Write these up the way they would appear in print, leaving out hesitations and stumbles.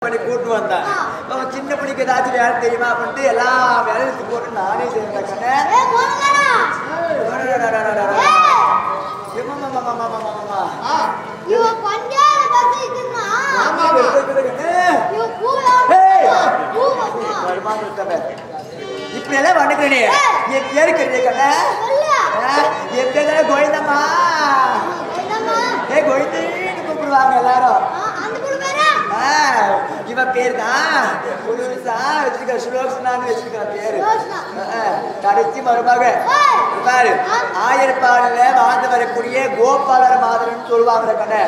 பண்ணி கூட்டு வந்தேன். சின்ன பிள்ளைக்கு ஏதாச்சும் வேலை தெரியுமா அப்படின்ட்டு எல்லா வேலைக்கு போட்டு நானே செய்யறேன் கண்ணே. இப்படி எல்லாம் வந்துக்கிறேனே என் பேரு கருதே கண்ணே. என் பேர் தானே கோவிந்தம்மா. கோவிந்தன்னு கூப்பிடுவாங்க எல்லாரும். இவன் பேர் தான் புதுசா வச்சிருக்க சுலோக்ஷனான்னு வச்சிருக்கிற பேரு. கடைசி மருமக பாரு ஆயர்பாடுல வாழ்ந்து வரக்கூடிய கோபாலர் மாதவன் சொல்லுவாங்க கண்ணே.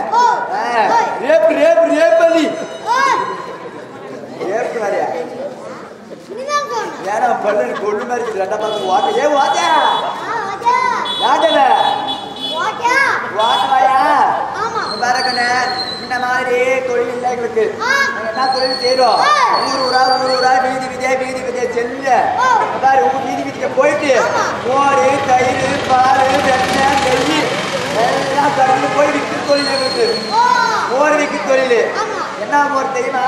ரேப்பு ரேப்பு ரேப்பலி ரேப்பு நிறையா ஏன்னா பல்லு கொள்ளு மாதிரி ரெண்டா பார்த்து வாட்ட ஏ வாட்டா யாட்டல வாட்டாயா பாருக்கண்ணே. இந்த மாதிரி தொழில் இல்லை எங்களுக்கு. என்ன தொழில் செய்யறோம்? ஊர் ஊரா வீதி விதியா செல்ல பாரு வீதி விதிக்க போயிட்டு மோர் தயிர் பால் வெண்ணெய் நெய் எல்லாம் கடந்து போய் விற்க தொழில் எங்களுக்கு. மோர் விற்க தொழில் என்ன மோர் தெரியுமா?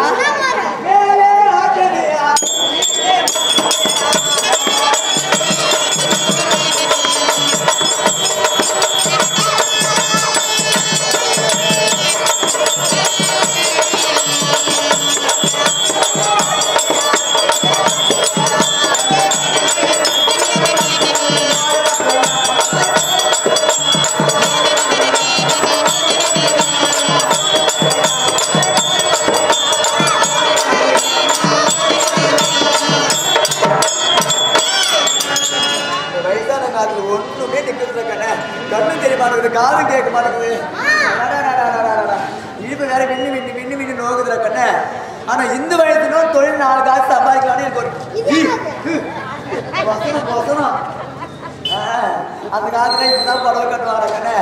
கண்ணு தெரிய மாட்டேங்குது, காதும் கேட்க மாட்டேங்குது. இழுப்பு வேற விண்ணு விண்ணு நோக்குதுல கண்ணு. ஆனா இந்த வயசுல தொழில் 4 காசு சம்பாதிக்கலாம்னு எனக்கு ஒரு வசனம். அந்த காலத்துல இப்பதான் புடவை கட்டுவாங்க கண்ணு.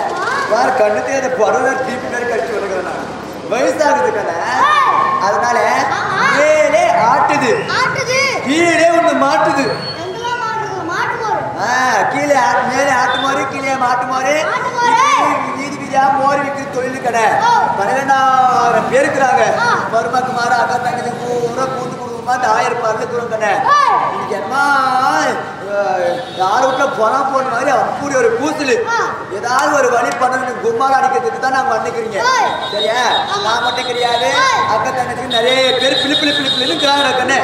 வேற கண்ணு தெரியாத புடவை தீபி மாதிரி கட்டி வருகிறேன். வயசாகுது கண்ணு. அதனால மேலே ஆட்டுது கீழே ஒண்ணு மாட்டுது. கீழே மேலே ஆட்டு மாறு கீழே மாட்டு மாறு வீதி வீதியா மோர் விற்கிற தொழில் கடை. 12,000 பேர் இருக்கிறாங்க. மருமக்கு மாறு அக்கா தங்கச்சி பூரா கூட்டு குடும்பமா இந்த 1000 பருந்துக்குறோம் கடை. இன்னைக்கு என்ன யார் வீட்டுல பணம் போன மாதிரி அப்படி ஒரு கூசல். ஏதாவது ஒரு வழி பண்ணணும் கும்மால அடிக்கிறதுக்கு தான் நாங்க வந்துக்கிறீங்க. சரியா? நான் மட்டும் கிடையாது, அக்கா தங்கச்சிக்கு நிறைய பேர் பிள்ளை இருக்கிறாங்க கண்ணு.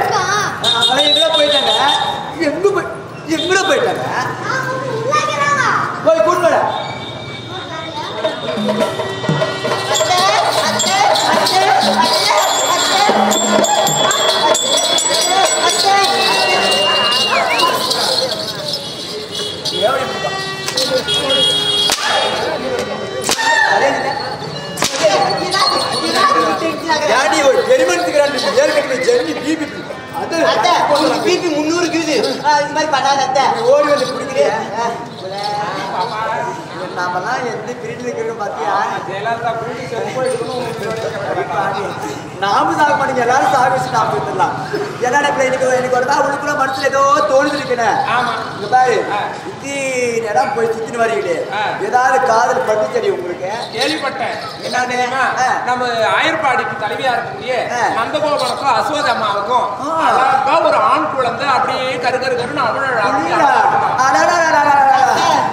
அவங்களே எங்கேயோ போயிட்டாங்க. எங்கட போயிட்டாங்க போய் கூட்டு ஒரு ஜெர்மன்ஸுக்கு ஜெர்மனி பிபி பிபி 300 இருக்குது. இது மாதிரி பண்ணாத ஓடி வந்து பிடிக்கிறேன். நாமெல்லாம் எந்த பிரிட்டு இருக்கிறோம் பாத்தியா? நாம சாக மாட்டீங்க, எல்லாரும் சாக வச்சு நாம போயிடலாம். என்னடா எனக்கு ஒரு உனக்குள்ள மனசுல ஏதோ தோணுது இருக்கேன். இங்க பாரு இடம் போய் சுத்தின்னு வரீங்களே, ஏதாவது காதல் பட்டுச்சடி உங்களுக்கு? கேள்விப்பட்டேன். என்னன்னு நம்ம ஆயர்பாடிக்கு தலைவியா இருக்கக்கூடிய நந்தகோபாலுக்கும் அஸ்வத அம்மாவுக்கும் ஒரு ஆண் குழந்தை அப்படியே கருன்னு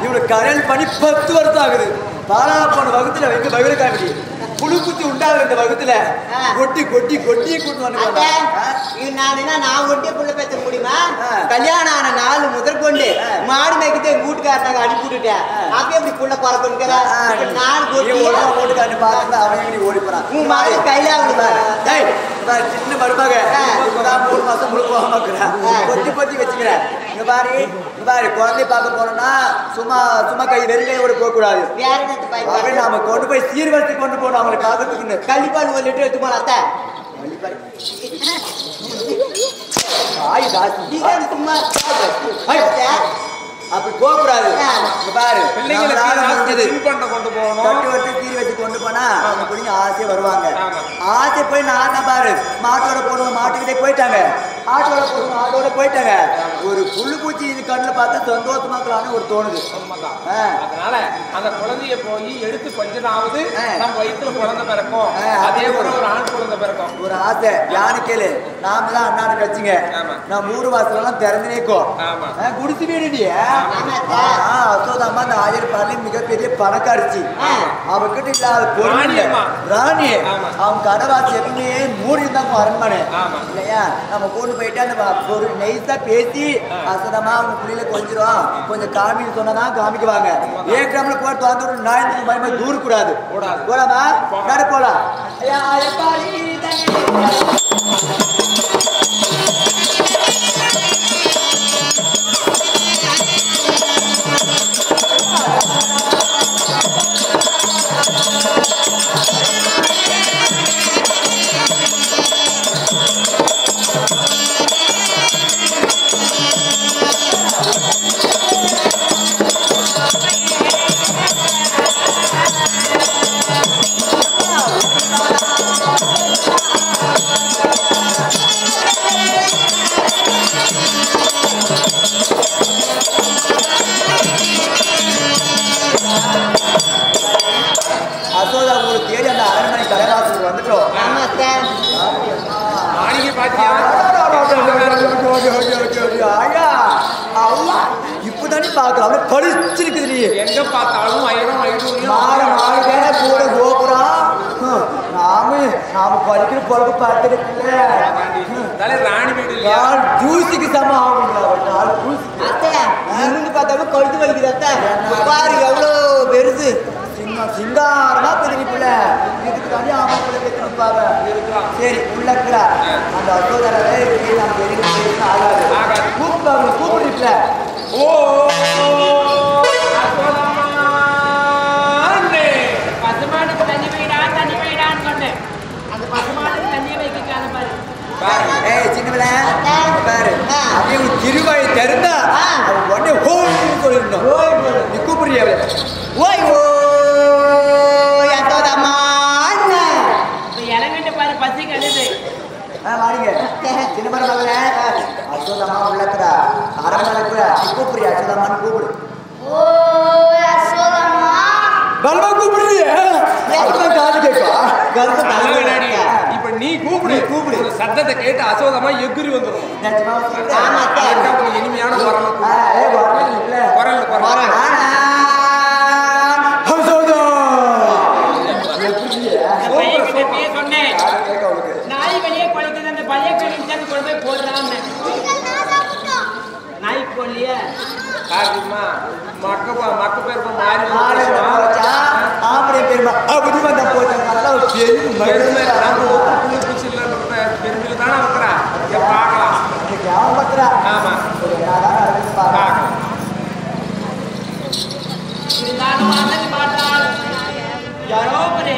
இவனுக்கு கல்யாணம் பண்ணி 10 வருஷம் ஆகுது. பாலா போன வகுத்துல வைக்க பகிர காமிடி புழு குத்தி உண்டாகுது. இந்த வகுத்துல கொட்டி கூட்டு வந்து நான் ஒட்டிய புள்ள பேச முடியுமா? கல்யாணம் ஆன நாள் முதற்கொண்டு மாடு மேய்க்கிட்டு எங்க வீட்டுக்காரனாங்க அனுப்பி விட்டுட்டேன். அப்பயே இப்படி புள்ள பறக்கணும். நான் ஓட்டுக்காரனு பார்த்து அவன் ஓடி போறான். உன் மாடு கையில சின்ன மருமக 3 மாசம் முழு போகாம கொத்தி வச்சுக்கிறேன். இங்க பாரு குழந்தை பார்க்க போனோம்னா சும்மா கை வெறுங்கையோட போக கூடாது. நாம கொண்டு போய் சீர்வரிசை கொண்டு போனோம். அவங்களுக்கு ஆகிறதுக்கு கள்ளிப்பால் 1 லிட்டர் எடுத்து போன அத்தை சும்மா அப்படி போக கூடாது. பாரு கொண்டு போகணும். கட்டி வச்சு தீரி வச்சு கொண்டு போனா அவங்க பிடிங்க ஆசையா வருவாங்க. ஆசை போய் நான் பாரு மாட்டோட போடுவோம். மாட்டுக்கிட்டே போயிட்டாங்க. ஆட்டோட போயிட்டாங்க. ஒரு புல்லு பூச்சி இது கண்ணில் பார்த்து சந்தோஷமாக்கலான்னு ஒரு தோணுது. அதனால அந்த குழந்தைய போய் எடுத்து கொஞ்ச நாளாவது நம்ம வயிற்றுல குழந்தை பிறக்கும். அதே போல ஒரு ஆண் குழந்தை பிறக்கும். ஒரு ஆசை யானு கேளு. நாம தான் அண்ணாடு வச்சுங்க. நான் 3 வாசலாம் திறந்து நிற்கும். குடிச்சு வீடுடிய அசோதாமா அந்த ஆயிரப்பாளையம் மிகப்பெரிய பணக்காரிச்சி. அவகிட்ட இல்லாத பொருள் ராணி. அவங்க கடவாசி எப்பவுமே 3 இருந்தாங்க அரண்மனை இல்லையா. நம்ம கூட்டு போயிட்டு அந்த பொருள் நெய்ஸா பேசி அசோதாமா அவங்க புள்ளியில கொஞ்சம் காமின்னு சொன்னதான் காமிக்குவாங்க. ஏற்கனவே போட்டு வந்து நாயத்துக்கு பயமா தூர கூடாது. போலாமா நட போலாம். இப்பதானே பாக்குறாங்க படிச்சிருக்குது. எங்க பார்த்தாலும் கூட கோபுரம். நாம படிக்கிற பொழுது பார்த்துருக்குல்ல ராணி வீடு ஜூசிக்கு சமம் ஆகும். பார்த்தாலும் கழுத்து வலிக்குது. பாரு எவ்வளோ பெருசு. சிங்காரமா பெருப்பில்ல இதுக்கு தனி ஆமாப்பிள்ள பெற்றிருப்பாங்க. சரி உள்ளக்கிறா அந்த அசோதரவே ஆகாது. கூப்பிடுல ஓ பசுமானுக்கு தண்ணி வைடான்னு சொன்னேன். அந்த பசுமானுக்கு தண்ணியை வைக்காத பாரு. சின்ன பாரு அப்படியே ஒரு திருவாயை திறந்தா உடனே ஹோன்னு சொல்லிருந்தோம். நீ கூப்பிடுறிய ஓய் ஓ இறங்கிட்டு பாரு பசி கழுது. வாடிங்க சின்ன மகளே அசோதமா உள்ளக்கிறா அரண்மனைக்குற கூப்பிடுறியா அசோதமான்னு கூப்பிடு. பல்பா கூப்பிடுறிய காது கேட்பா இப்ப நீ கூப்பிடு சத்தத்தை கேட்டு அசோதமா எகுரி வந்துடும். இனிமையான குரல் சொன்னேன். நாய் வெளியே குறைக்கிறது அந்த பழைய கழிச்சு கொண்டு போய் போடுறான்னு நாய் கொல்லிய மக்க பேர் மாறி ஆம்பளை பெருமா அப்படி வந்தா போட்டாங்க. பெருமையில தானே இருக்கிறா பார்க்கலாம். ஆமா இருந்தாலும் பார்த்தால் யாரோ ஒரு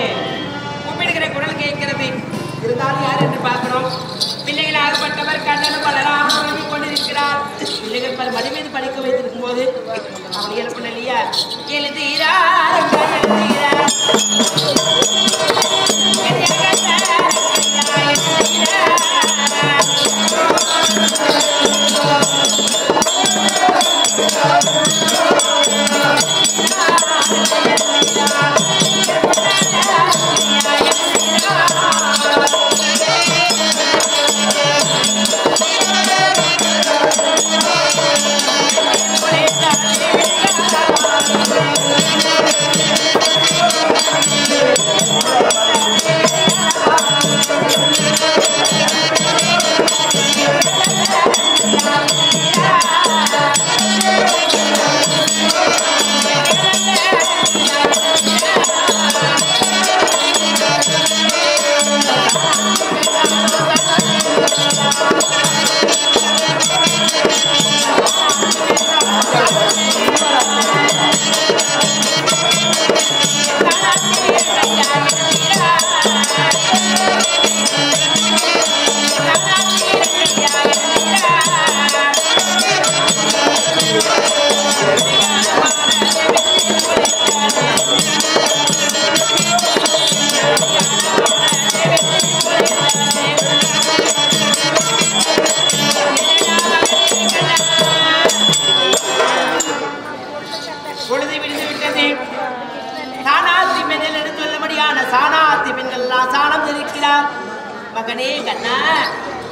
கூப்பிடுகிற குரல் கேட்கிறது. இருந்தாலும் யார் என்று பார்க்கிறோம். பிள்ளைகள் ஆகப்பட்டவர் கண்ணனும் பலராக கொண்டிருக்கிறார். பிள்ளைகள் பல மடி மீது படிக்க வைத்திருக்கும் போது அவன் எழுப்பின இல்லையா எழுதுகிறார்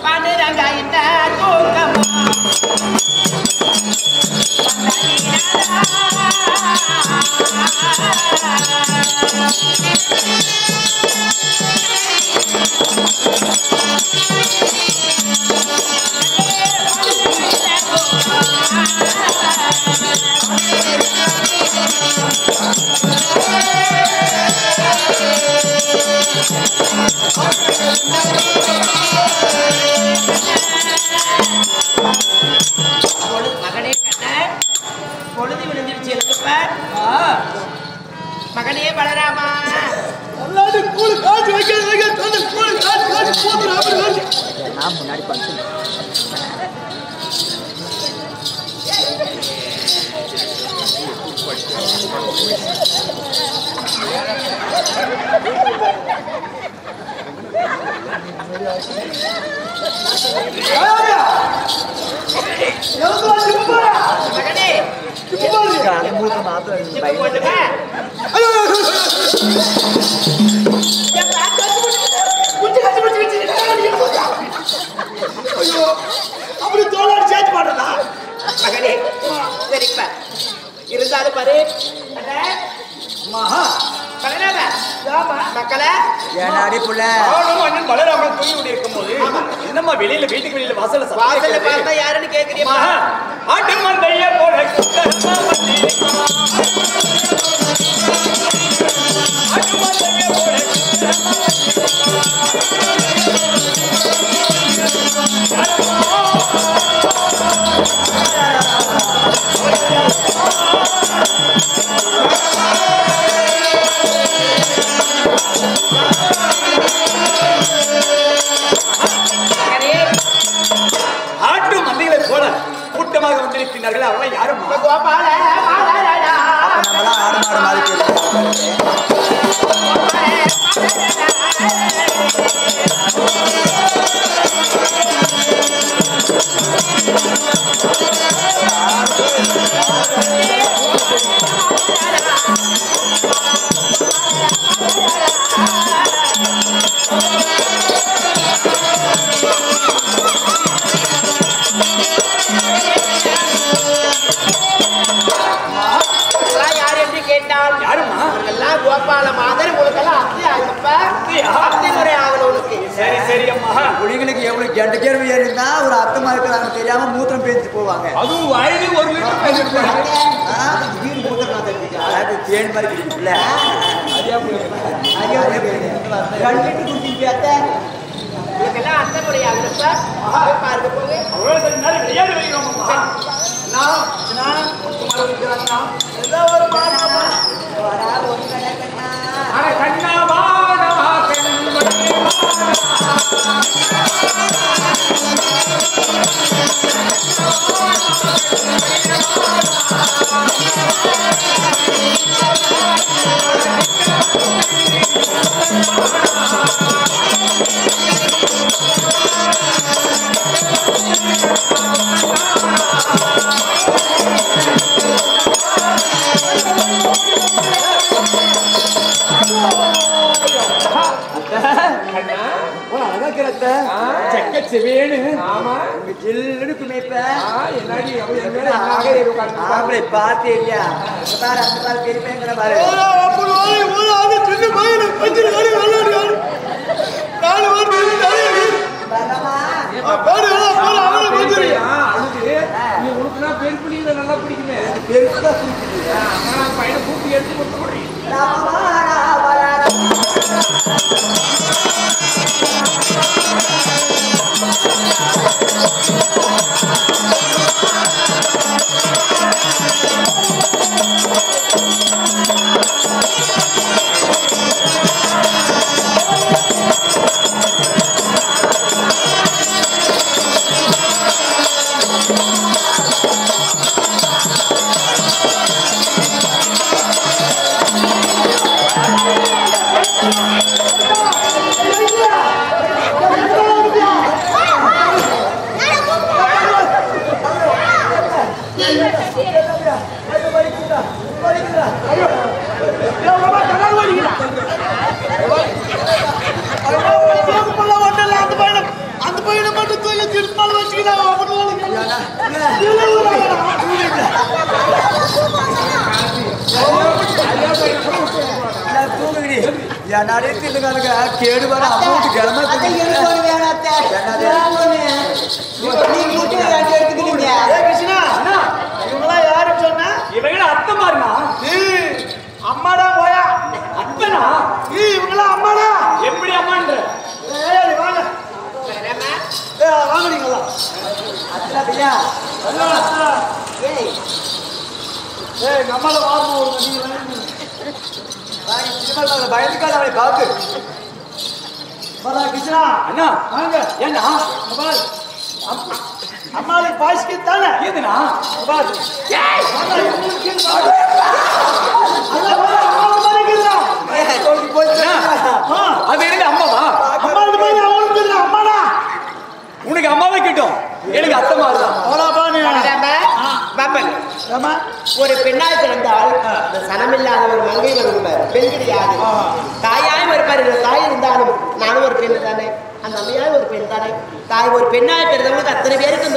பண்ணுறாங்க இந்த தூக்கமா மகனே கண்ண பொழுது விழுந்துருச்சு எழுதுப்ப மகனே பலராமா மகனே அப்படி தோளாடி சேர்த்து மாட்டா மகனே சரிப்ப இருந்தாலும் பாரு மக்களே ஏனாடி புள்ள அண்ணன் பலராமன் தூங்கி இருக்கும் போது என்னம்மா வெளியில வீட்டுக்கு வெளியில வாசல்ல வாசல்ல பார்த்தா யாருன்னு கேக்குறீமா ஆட்டு மந்தைய போல ஆட்டு மந்தைகளை போல கூட்டமாக வந்திருக்கிறார்கள் அவர்கள் யாரும் கோபால நம்மளாம் ஆடு மாடு மாதிரி யார் என்று கேட்டால் யாருமா எல்லாம் கோபால மாதிரி உனக்கெல்லாம் அத்தி ஆகப்ப அத்தி முறை ஆகல உனக்கு சரி சரி அம்மா புலிகளுக்கு எவ்வளவு கெட்ட கேள்வி இருந்தா ஒரு அர்த்தமா இருக்கிறாங்க தெரியாம மூத்திரம் பேசிட்டு போவாங்க அதுவும் வயது ஒரு லிட்டர் பேசிட்டு அதாவது தேன் மாதிரி இருக்குல்ல உனக்கெல்லாம் அத்தை முறை ஆகலப்ப பாருங்க போங்க விளையாடு வைக்கிறோம் கண்ணா வாடா பாத்து இல்லையா பாரு அந்த பாரு பெரிய பாரு பெண் பிள்ளைங்களை நல்லா பிடிக்குமே பையனை கூட்டி எடுத்து கொடுத்து போடுறீங்க Oh, கேடு வர அமௌண்ட் கிளம்ப யாரும் சொன்ன இவங்கள அத்தை மாறுனா அம்மாடா போயா அத்தனா இவங்களா அம்மாடா எப்படி அம்மான்ற வாங்க வாங்குறீங்களா அத்தா பையா ஏய் நம்மள வாங்க ஒரு நீங்க பயந்துக்காத அவளை பார்த்து கிருஷ்ணா அண்ணா வாங்க ஏன்னா அம்மாளுக்கு பாய்ஸ்க்கு தானே ஏதுனா அது எனக்கு அம்மாவா அம்மாடா உனக்கு அம்மாவே கிட்டும் எனக்கு அத்தமா ஒரு பெண்ணாய் பிறந்தால் சனமில்லாத ஒரு மங்கை வருவார் பெண் கிடையாது தாயாய் இருப்பார் தாய் இருந்தாலும் நானும் ஒரு பெண் தானே அந்த அம்மையாய் ஒரு பெண் தானே தாய் ஒரு பெண்ணாய் பிறந்தவங்களுக்கு அத்தனை பேருக்கு